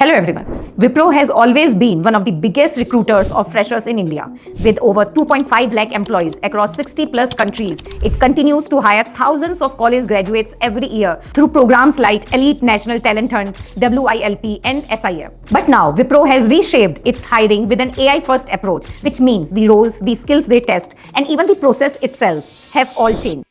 Hello everyone. Wipro has always been one of the biggest recruiters of freshers in India. With over 2.5 lakh employees across 60 plus countries, it continues to hire thousands of college graduates every year through programs like Elite National Talent Hunt, WILP and SIF. But now Wipro has reshaped its hiring with an AI first approach, which means the roles, the skills they test and even the process itself have all changed.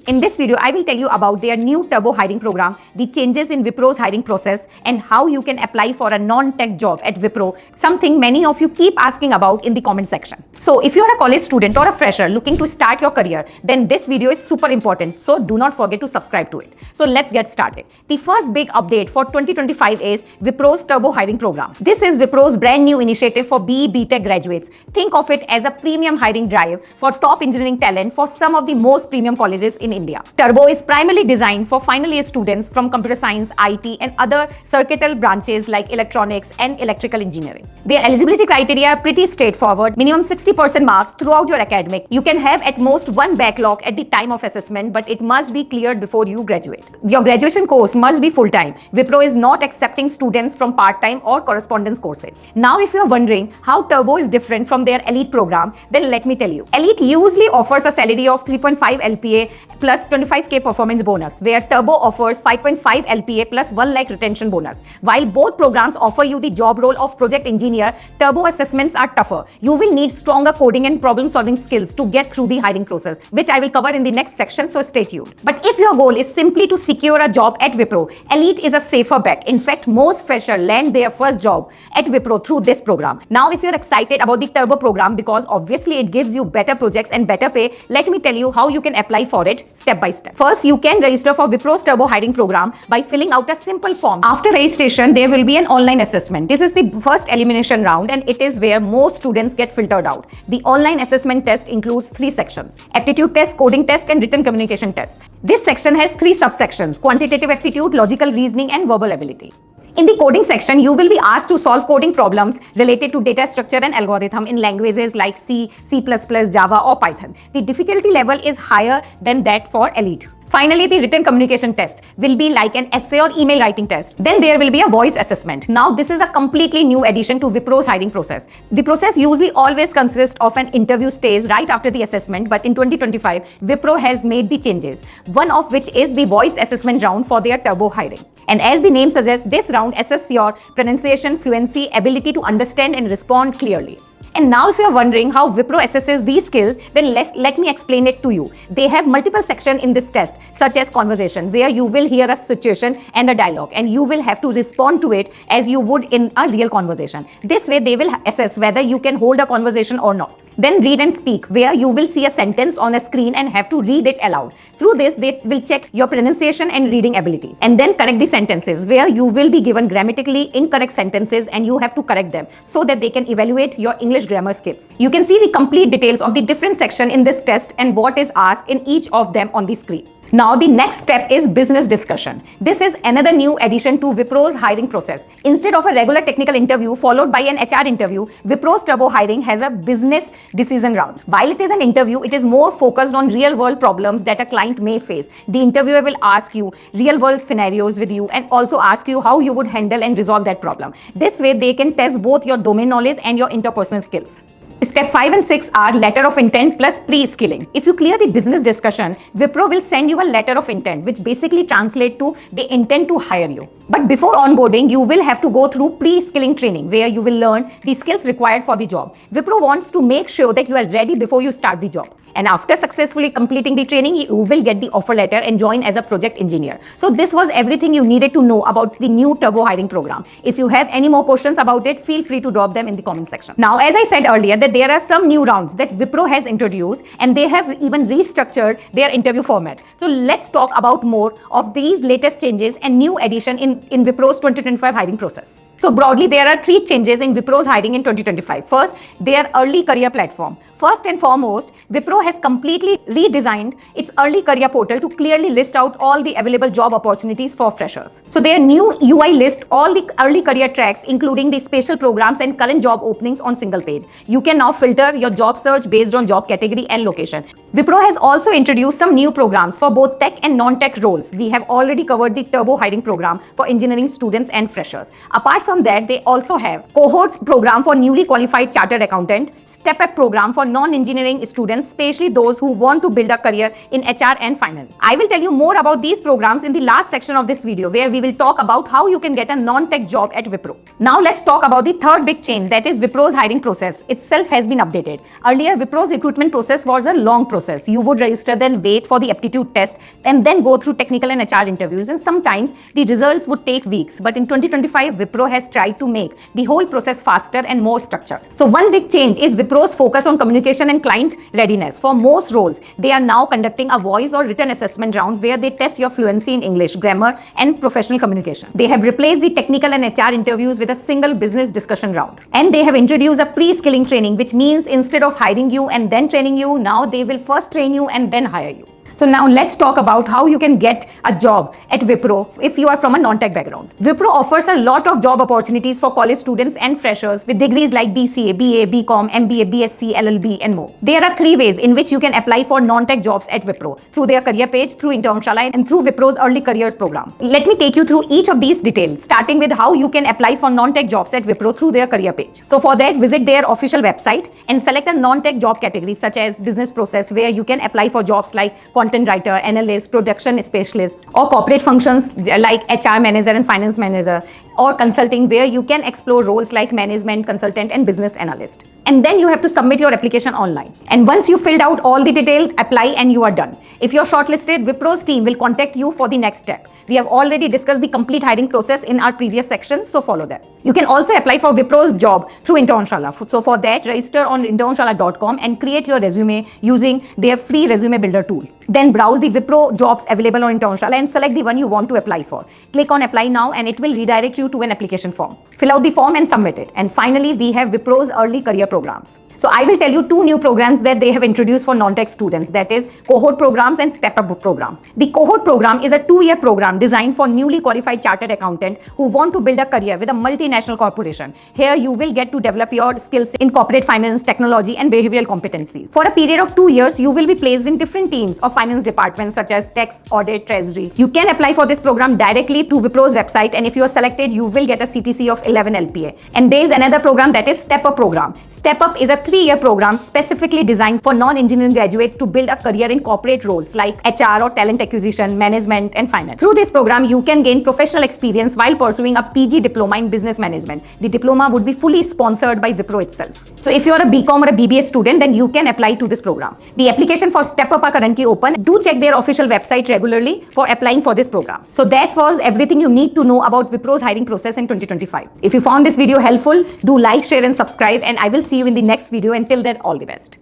In this video, I will tell you about their new turbo hiring program, the changes in Wipro's hiring process, and how you can apply for a non-tech job at Wipro, something many of you keep asking about in the comment section. So if you are a college student or a fresher looking to start your career, then this video is super important, so do not forget to subscribe to it. So let's get started. The first big update for 2025 is Wipro's turbo hiring program. This is Wipro's brand new initiative for BE BTech graduates. Think of it as a premium hiring drive for top engineering talent for some of the most premium colleges in India. Turbo is primarily designed for final year students from computer science, IT and other circuital branches like electronics and electrical engineering. Their eligibility criteria are pretty straightforward. Minimum 60% marks throughout your academic. You can have at most one backlog at the time of assessment, but it must be cleared before you graduate. Your graduation course must be full-time. Wipro is not accepting students from part-time or correspondence courses. Now if you are wondering how Turbo is different from their Elite program, then let me tell you. Elite usually offers a salary of 3.5 LPA plus 25k performance bonus, where Turbo offers 5.5 LPA plus 1 lakh retention bonus. While both programs offer you the job role of project engineer, Turbo assessments are tougher. You will need stronger coding and problem solving skills to get through the hiring process, which I will cover in the next section, so stay tuned. But if your goal is simply to secure a job at Wipro, Elite is a safer bet. In fact, most freshers land their first job at Wipro through this program. Now if you're excited about the Turbo program because obviously it gives you better projects and better pay, let me tell you how you can apply for it step by step. First, you can register for Wipro's Turbo hiring program by filling out a simple form. After registration, there will be an online assessment. This is the first elimination round and it is where most students get filtered out. The online assessment test includes 3 sections: aptitude test, coding test and written communication test. This section has 3 subsections: quantitative aptitude, logical reasoning and verbal ability. In the coding section, you will be asked to solve coding problems related to data structure and algorithm in languages like C, C++, Java or Python. The difficulty level is higher than that for Elite. Finally, the written communication test will be like an essay or email writing test. Then there will be a voice assessment. Now, this is a completely new addition to Wipro's hiring process. The process usually always consists of an interview stage right after the assessment, but in 2025, Wipro has made the changes, one of which is the voice assessment round for their Turbo hiring. And as the name suggests, this round assesses your pronunciation, fluency, ability to understand and respond clearly. And now if you are wondering how Wipro assesses these skills, then let me explain it to you. They have multiple sections in this test, such as conversation, where you will hear a situation and a dialogue, and you will have to respond to it as you would in a real conversation. This way, they will assess whether you can hold a conversation or not. Then read and speak, where you will see a sentence on a screen and have to read it aloud. Through this, they will check your pronunciation and reading abilities. And then correct the sentences, where you will be given grammatically incorrect sentences and you have to correct them so that they can evaluate your English grammar skills. You can see the complete details of the different sections in this test and what is asked in each of them on the screen. Now the next step is business discussion. This is another new addition to Wipro's hiring process. Instead of a regular technical interview followed by an HR interview, Wipro's Turbo hiring has a business decision round. While it is an interview, it is more focused on real world problems that a client may face. The interviewer will ask you real world scenarios with you and also ask you how you would handle and resolve that problem. This way they can test both your domain knowledge and your interpersonal skills. Step 5 and 6 are letter of intent plus pre-skilling. If you clear the business discussion, Wipro will send you a letter of intent, which basically translates to the intent to hire you. But before onboarding, you will have to go through pre-skilling training, where you will learn the skills required for the job. Wipro wants to make sure that you are ready before you start the job. And after successfully completing the training, you will get the offer letter and join as a project engineer. So this was everything you needed to know about the new Turbo hiring program. If you have any more questions about it, feel free to drop them in the comment section. Now, as I said earlier, that there are some new rounds that Wipro has introduced, and they have even restructured their interview format. So let's talk about more of these latest changes and new addition in Wipro's 2025 hiring process. So broadly, there are three changes in Wipro's hiring in 2025. First, their early career platform. First and foremost, Wipro has completely redesigned its early career portal to clearly list out all the available job opportunities for freshers. So their new UI lists all the early career tracks, including the special programs and current job openings on single page. You can now filter your job search based on job category and location. Wipro has also introduced some new programs for both tech and non-tech roles. We have already covered the Turbo Hiring program for engineering students and freshers. Apart from that, they also have Cohorts program for newly qualified chartered accountant, Step Up program for non-engineering students, especially those who want to build a career in HR and finance. I will tell you more about these programs in the last section of this video, where we will talk about how you can get a non-tech job at Wipro. Now let's talk about the third big change, that is Wipro's hiring process itself has been updated. Earlier, Wipro's recruitment process was a long process. You would register, then wait for the aptitude test, and then go through technical and HR interviews, and sometimes the results would take weeks. But in 2025, Wipro has tried to make the whole process faster and more structured. So one big change is Wipro's focus on communication and client readiness. For most roles, they are now conducting a voice or written assessment round where they test your fluency in English, grammar, and professional communication. They have replaced the technical and HR interviews with a single business discussion round. And they have introduced a pre-skilling training, which means instead of hiring you and then training you, now they will first train you and then hire you. So now let's talk about how you can get a job at Wipro if you are from a non-tech background. Wipro offers a lot of job opportunities for college students and freshers with degrees like BCA, BA, BCom, MBA, BSc, LLB, and more. There are three ways in which you can apply for non-tech jobs at Wipro: through their career page, through Internshala, and through Wipro's early careers program. Let me take you through each of these details, starting with how you can apply for non-tech jobs at Wipro through their career page. So for that, visit their official website and select a non-tech job category such as business process, where you can apply for jobs like content writer, analyst, production specialist, or corporate functions like HR manager and finance manager, or consulting, where you can explore roles like management, consultant, and business analyst. And then you have to submit your application online. And once you filled out all the details, apply and you are done. If you're shortlisted, Wipro's team will contact you for the next step. We have already discussed the complete hiring process in our previous sections, so follow that. You can also apply for Wipro's job through Internshala. So for that, register on internshala.com and create your resume using their free resume builder tool. Then browse the Wipro jobs available on Internshala and select the one you want to apply for. Click on apply now and it will redirect you to an application form. Fill out the form and submit it. And finally, we have Wipro's early career programs. So I will tell you two new programs that they have introduced for non-tech students, that is Cohort programs and Step Up program. The Cohort program is a 2-year program designed for newly qualified chartered accountant who want to build a career with a multinational corporation. Here you will get to develop your skills in corporate finance, technology, and behavioral competency. For a period of 2 years, you will be placed in different teams of finance departments such as tax, audit, treasury. You can apply for this program directly through Wipro's website, and if you are selected, you will get a CTC of 11 LPA. And there is another program, that is Step Up program. Step Up is a 3-year program specifically designed for non-engineering graduates to build a career in corporate roles like HR or talent acquisition, management, and finance. Through this program, you can gain professional experience while pursuing a PG diploma in business management. The diploma would be fully sponsored by Wipro itself. So if you are a BCom or a BBA student, then you can apply to this program. The application for Step Up are currently open. Do check their official website regularly for applying for this program. So that was everything you need to know about Wipro's hiring process in 2025. If you found this video helpful, do like, share, and subscribe, and I will see you in the next video. Until then, all the best.